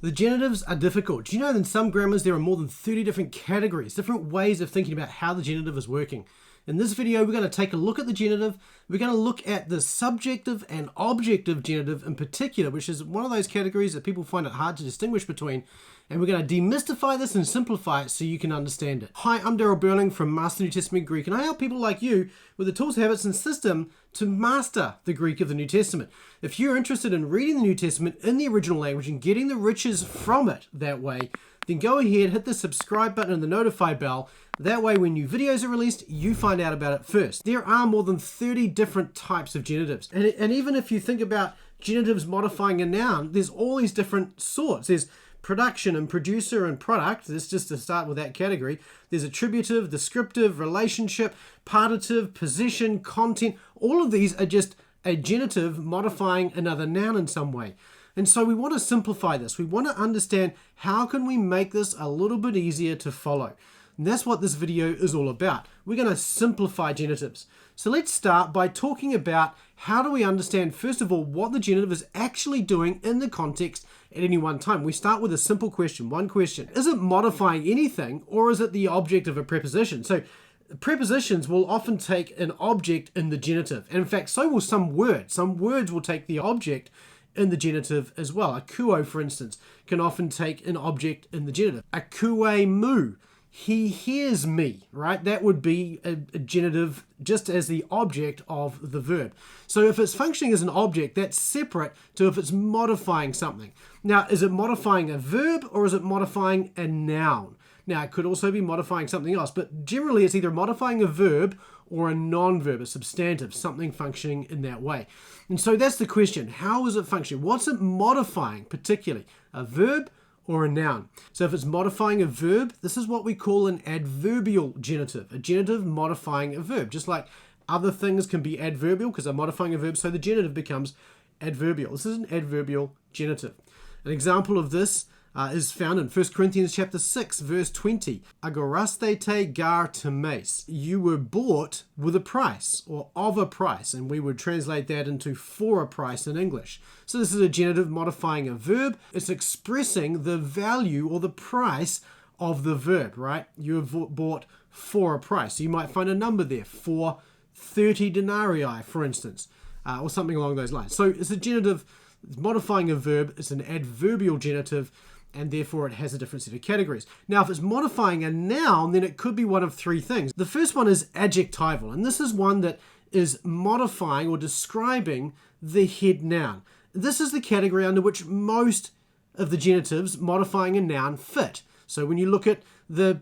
The genitives are difficult. Do you know that in some grammars there are more than 30 different categories, different ways of thinking about how the genitive is working? In this video, we're going to take a look at the genitive. We're going to look at the subjective and objective genitive in particular, which is one of those categories that people find it hard to distinguish between. And we're going to demystify this and simplify it so you can understand it. Hi, I'm Daryl Burling from Master New Testament Greek, and I help people like you with the tools, habits, and system to master the Greek of the New Testament. If you're interested in reading the New Testament in the original language and getting the riches from it that way, then go ahead, hit the subscribe button and the notify bell. That way, when new videos are released, you find out about it first. There are more than 30 different types of genitives. And even if you think about genitives modifying a noun, there's all these different sorts. There's production and producer and product. This just to start with that category. There's attributive, descriptive, relationship, partitive, possession, content. All of these are just a genitive modifying another noun in some way. And so we want to simplify this. We want to understand how can we make this a little bit easier to follow. And that's what this video is all about. We're going to simplify genitives. So let's start by talking about how do we understand, first of all, what the genitive is actually doing in the context at any one time. We start with a simple question, one question. Is it modifying anything, or is it the object of a preposition? So prepositions will often take an object in the genitive. And in fact, so will some words. Some words will take the object in the genitive as well. Akuo, for instance, can often take an object in the genitive. Akue mu. He hears me, right? That would be a genitive just as the object of the verb. So if it's functioning as an object, that's separate to if it's modifying something. Now, is it modifying a verb or is it modifying a noun? Now, it could also be modifying something else, but generally it's either modifying a verb or a non-verb, a substantive, something functioning in that way. And so that's the question. How is it functioning? What's it modifying particularly? A verb or a noun? So if it's modifying a verb, this is what we call an adverbial genitive, a genitive modifying a verb. Just like other things can be adverbial because they're modifying a verb, so the genitive becomes adverbial. This is an adverbial genitive. An example of this is found in 1 Corinthians chapter 6, verse 20. Agorastete gar temes. You were bought with a price, or of a price, and we would translate that into for a price in English. So this is a genitive modifying a verb. It's expressing the value or the price of the verb, right? You have bought for a price. So you might find a number there, for 30 denarii, for instance, or something along those lines. So it's a genitive modifying a verb. It's an adverbial genitive, and therefore it has a different set of categories. Now, if it's modifying a noun, then it could be one of three things. The first one is adjectival, and this is one that is modifying or describing the head noun. This is the category under which most of the genitives modifying a noun fit. So when you look at the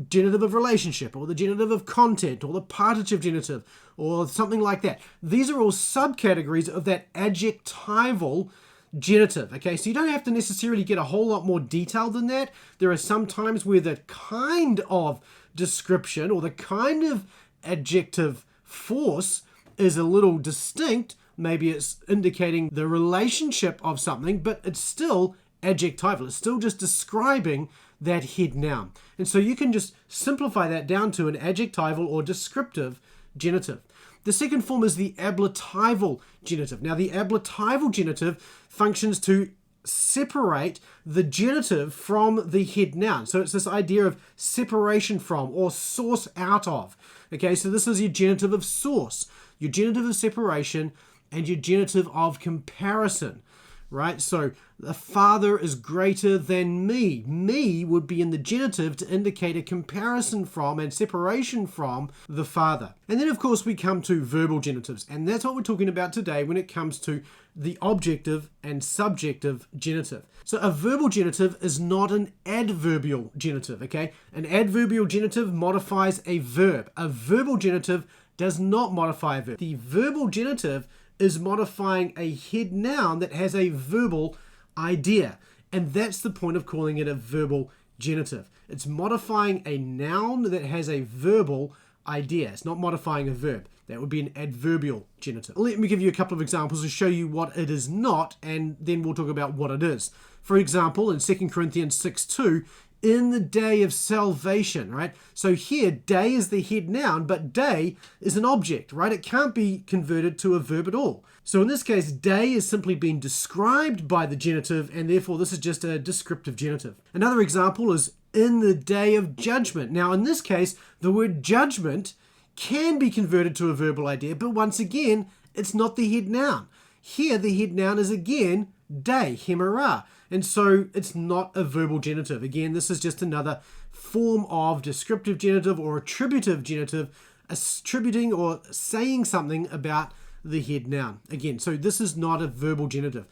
genitive of relationship, or the genitive of content, or the partitive genitive, or something like that, these are all subcategories of that adjectival genitive. Okay, so you don't have to necessarily get a whole lot more detailed than that. There are some times where the kind of description or the kind of adjective force is a little distinct. Maybe it's indicating the relationship of something, but it's still adjectival. It's still just describing that head noun. And so you can just simplify that down to an adjectival or descriptive genitive. The second form is the ablatival genitive. Now, the ablatival genitive functions to separate the genitive from the head noun. So it's this idea of separation from or source out of. Okay, so this is your genitive of source, your genitive of separation, and your genitive of comparison, right? So the Father is greater than me. Me would be in the genitive to indicate a comparison from and separation from the Father. And then, of course, we come to verbal genitives. And that's what we're talking about today when it comes to the objective and subjective genitive. So a verbal genitive is not an adverbial genitive, okay? An adverbial genitive modifies a verb. A verbal genitive does not modify a verb. The verbal genitive is modifying a head noun that has a verbal idea. And that's the point of calling it a verbal genitive. It's modifying a noun that has a verbal idea. It's not modifying a verb. That would be an adverbial genitive. Let me give you a couple of examples to show you what it is not, and then we'll talk about what it is. For example, in 2 Corinthians 6:2, in the day of salvation, right? So here, day is the head noun, but day is an object, right? It can't be converted to a verb at all. So in this case, day is simply being described by the genitive, and therefore this is just a descriptive genitive. Another example is in the day of judgment. Now in this case, the word judgment can be converted to a verbal idea, but once again, it's not the head noun. Here, the head noun is again day, hemera, and so it's not a verbal genitive. Again, this is just another form of descriptive genitive or attributive genitive, attributing or saying something about the head noun. Again, so this is not a verbal genitive.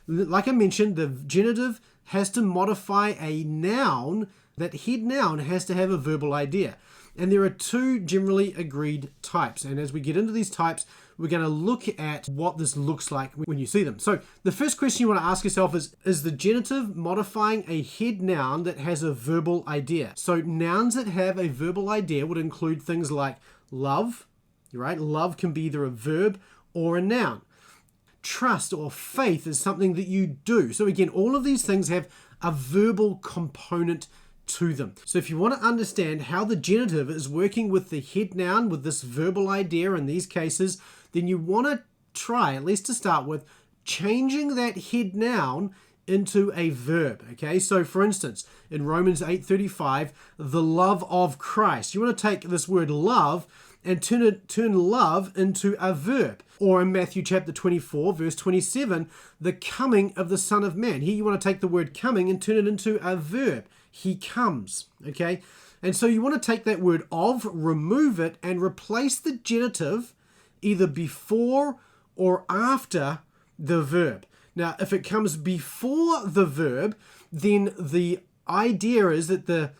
Like I mentioned, the genitive has to modify a noun. That head noun has to have a verbal idea. And there are two generally agreed types. And as we get into these types, we're going to look at what this looks like when you see them. So the first question you want to ask yourself is the genitive modifying a head noun that has a verbal idea? So nouns that have a verbal idea would include things like love, right? Love can be either a verb or a noun. Trust or faith is something that you do. So again, all of these things have a verbal component to them. So if you want to understand how the genitive is working with the head noun, with this verbal idea in these cases, then you want to try, at least to start with, changing that head noun into a verb. Okay, so for instance, in Romans 8:35, the love of Christ. You want to take this word love and turn love into a verb. Or in Matthew chapter 24, verse 27, the coming of the Son of Man. Here you want to take the word coming and turn it into a verb. He comes, okay? And so you want to take that word of, remove it, and replace the genitive either before or after the verb. Now, if it comes before the verb, then the idea is that the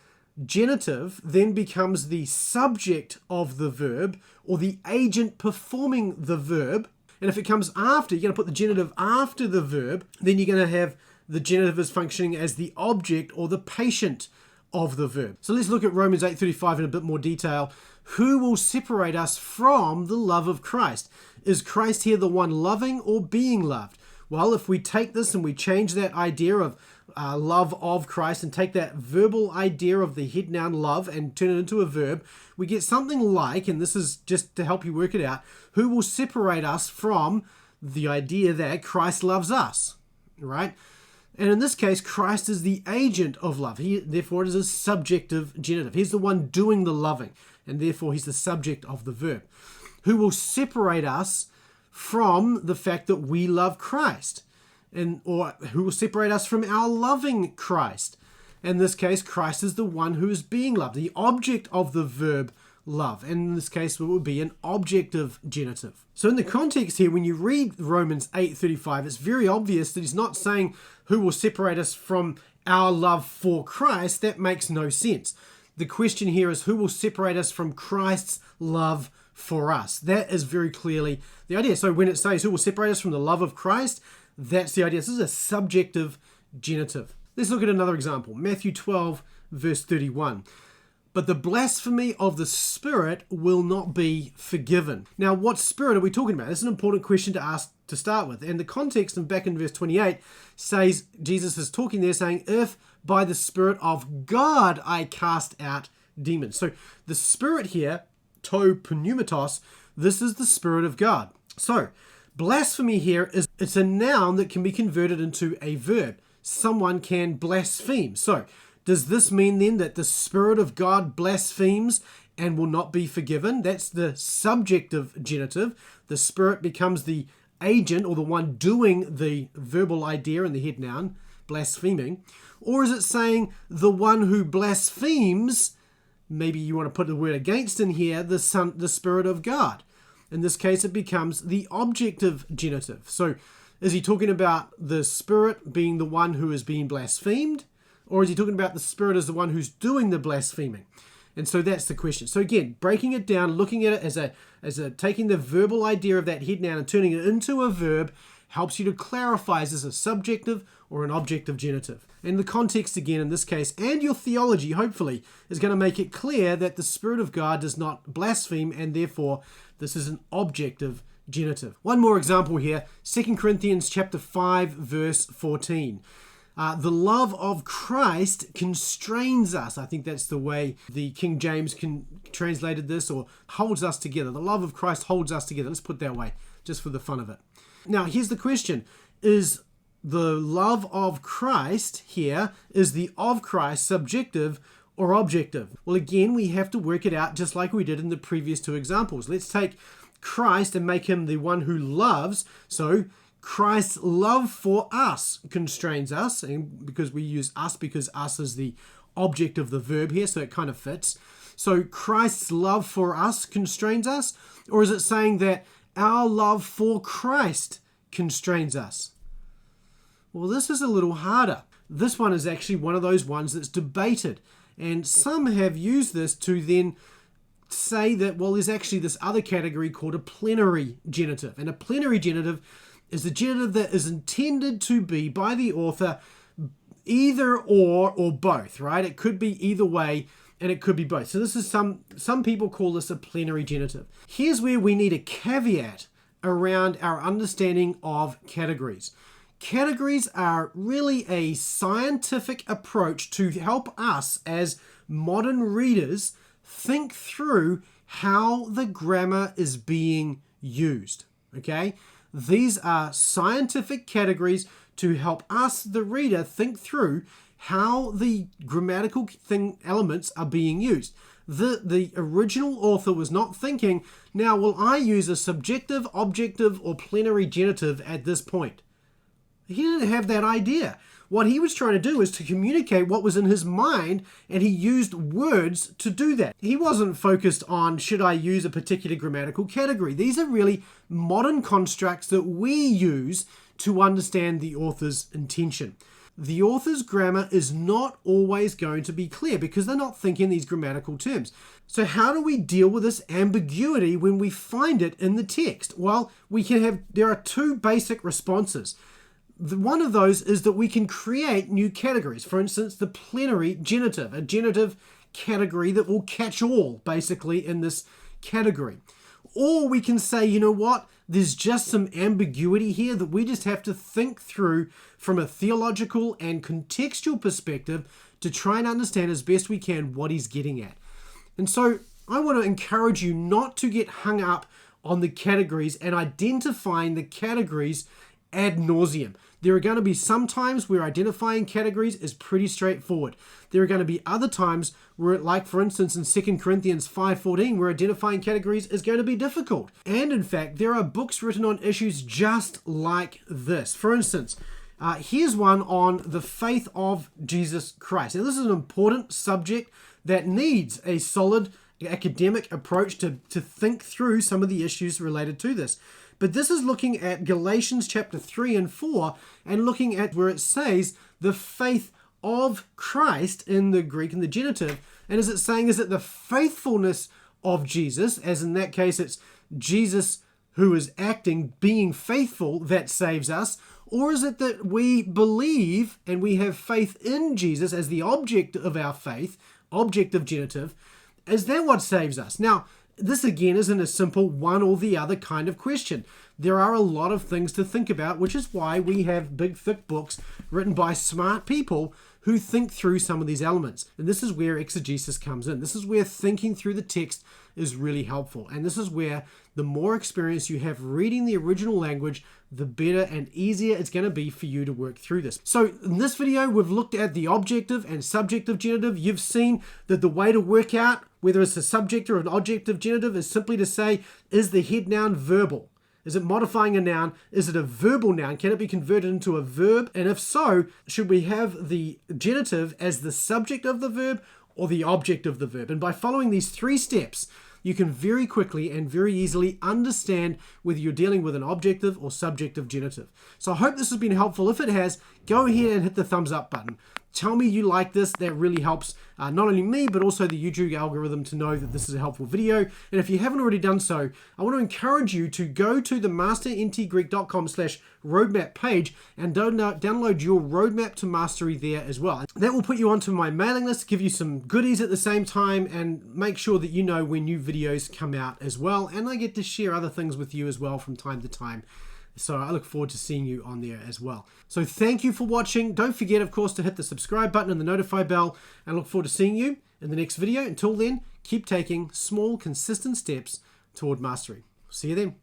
genitive then becomes the subject of the verb or the agent performing the verb. And if it comes after, you're going to put the genitive after the verb, then you're going to have the genitive is functioning as the object or the patient of the verb. So let's look at Romans 8:35 in a bit more detail. Who will separate us from the love of Christ? Is Christ here the one loving or being loved? Well, if we take this and we change that idea of love of Christ and take that verbal idea of the head noun love and turn it into a verb, we get something like, and this is just to help you work it out, who will separate us from the idea that Christ loves us, right? And in this case, Christ is the agent of love. Therefore, it is a subjective genitive. He's the one doing the loving, and therefore he's the subject of the verb. Who will separate us from the fact that we love Christ? Or who will separate us from our loving Christ? In this case, Christ is the one who is being loved, the object of the verb love. And in this case, it would be an objective genitive. So in the context here, when you read Romans 8:35, it's very obvious that he's not saying who will separate us from our love for Christ. That makes no sense. The question here is who will separate us from Christ's love for us. That is very clearly the idea. So when it says who will separate us from the love of Christ, that's the idea. This is a subjective genitive. Let's look at another example. Matthew 12, verse 31. But the blasphemy of the Spirit will not be forgiven. Now, what Spirit are we talking about? That's an important question to ask to start with. And the context and back in verse 28 says, Jesus is talking there saying, if by the Spirit of God I cast out demons. So the Spirit here, to pneumatos, this is the Spirit of God. So blasphemy here it's a noun that can be converted into a verb. Someone can blaspheme. So does this mean then that the Spirit of God blasphemes and will not be forgiven? That's the subjective genitive. The Spirit becomes the agent or the one doing the verbal idea in the head noun, blaspheming. Or is it saying the one who blasphemes, maybe you want to put the word against in here, the Spirit of God? In this case, it becomes the objective genitive. So is he talking about the Spirit being the one who is being blasphemed? Or is he talking about the Spirit as the one who's doing the blaspheming? And so that's the question. So again, breaking it down, looking at it as a taking the verbal idea of that head noun and turning it into a verb helps you to clarify is this a subjective or an objective genitive. And the context again in this case, and your theology hopefully, is going to make it clear that the Spirit of God does not blaspheme and therefore this is an objective genitive. One more example here, 2 Corinthians chapter 5 verse 14. The love of Christ constrains us. I think that's the way the King James translated this, or holds us together. The love of Christ holds us together. Let's put it that way, just for the fun of it. Now, here's the question. Is the love of Christ here, is the of Christ subjective or objective? Well, again, we have to work it out just like we did in the previous two examples. Let's take Christ and make him the one who loves. So Christ's love for us constrains us, and because we use us because us is the object of the verb here, so it kind of fits. So Christ's love for us constrains us, or is it saying that our love for Christ constrains us? Well, this is a little harder. This one is actually one of those ones that's debated, and some have used this to then say that, well, there's actually this other category called a plenary genitive, and a plenary genitive is the genitive that is intended to be by the author either or both, right? It could be either way, and it could be both. So this is some people call this a plenary genitive. Here's where we need a caveat around our understanding of categories. Categories are really a scientific approach to help us as modern readers think through how the grammar is being used, okay? These are scientific categories to help us, the reader, think through how the grammatical elements are being used. The original author was not thinking, now will I use a subjective, objective, or plenary genitive at this point? He didn't have that idea. What he was trying to do is to communicate what was in his mind, and he used words to do that. He wasn't focused on, should I use a particular grammatical category? These are really modern constructs that we use to understand the author's intention. The author's grammar is not always going to be clear because they're not thinking these grammatical terms. So how do we deal with this ambiguity when we find it in the text? Well, there are two basic responses. One of those is that we can create new categories. For instance, the plenary genitive, a genitive category that will catch all, basically, in this category. Or we can say, you know what, there's just some ambiguity here that we just have to think through from a theological and contextual perspective to try and understand as best we can what he's getting at. And so I want to encourage you not to get hung up on the categories and identifying the categories ad nauseum. There are going to be some times where identifying categories is pretty straightforward. There are going to be other times where, like for instance in 2 Corinthians 5:14, where identifying categories is going to be difficult. And in fact, there are books written on issues just like this. For instance, here's one on the faith of Jesus Christ. Now, this is an important subject that needs a solid academic approach to think through some of the issues related to this. But this is looking at Galatians chapter 3 and 4 and looking at where it says the faith of Christ in the Greek and the genitive. And is it saying, is it the faithfulness of Jesus, as in that case it's Jesus who is acting, being faithful, that saves us? Or is it that we believe and we have faith in Jesus as the object of our faith, object of genitive? Is that what saves us? Now, this again isn't a simple one or the other kind of question. There are a lot of things to think about, which is why we have big, thick books written by smart people who think through some of these elements. And this is where exegesis comes in. This is where thinking through the text is really helpful. And this is where the more experience you have reading the original language, the better and easier it's going to be for you to work through this. So in this video, we've looked at the objective and subjective genitive. You've seen that the way to work out whether it's a subject or an objective genitive is simply to say, is the head noun verbal? Is it modifying a noun? Is it a verbal noun? Can it be converted into a verb? And if so, should we have the genitive as the subject of the verb or the object of the verb? And by following these three steps, you can very quickly and very easily understand whether you're dealing with an objective or subjective genitive. So I hope this has been helpful. If it has, go ahead and hit the thumbs up button. Tell me you like this. That really helps not only me, but also the YouTube algorithm to know that this is a helpful video. And if you haven't already done so, I want to encourage you to go to the masterntgreek.com/roadmap page and download your roadmap to mastery there as well. That will put you onto my mailing list, give you some goodies at the same time, and make sure that you know when new videos come out as well. And I get to share other things with you as well from time to time So I look forward to seeing you on there as well. So thank you for watching. Don't forget, of course, to hit the subscribe button and the notify bell, and I look forward to seeing you in the next video. Until then, keep taking small, consistent steps toward mastery. See you then.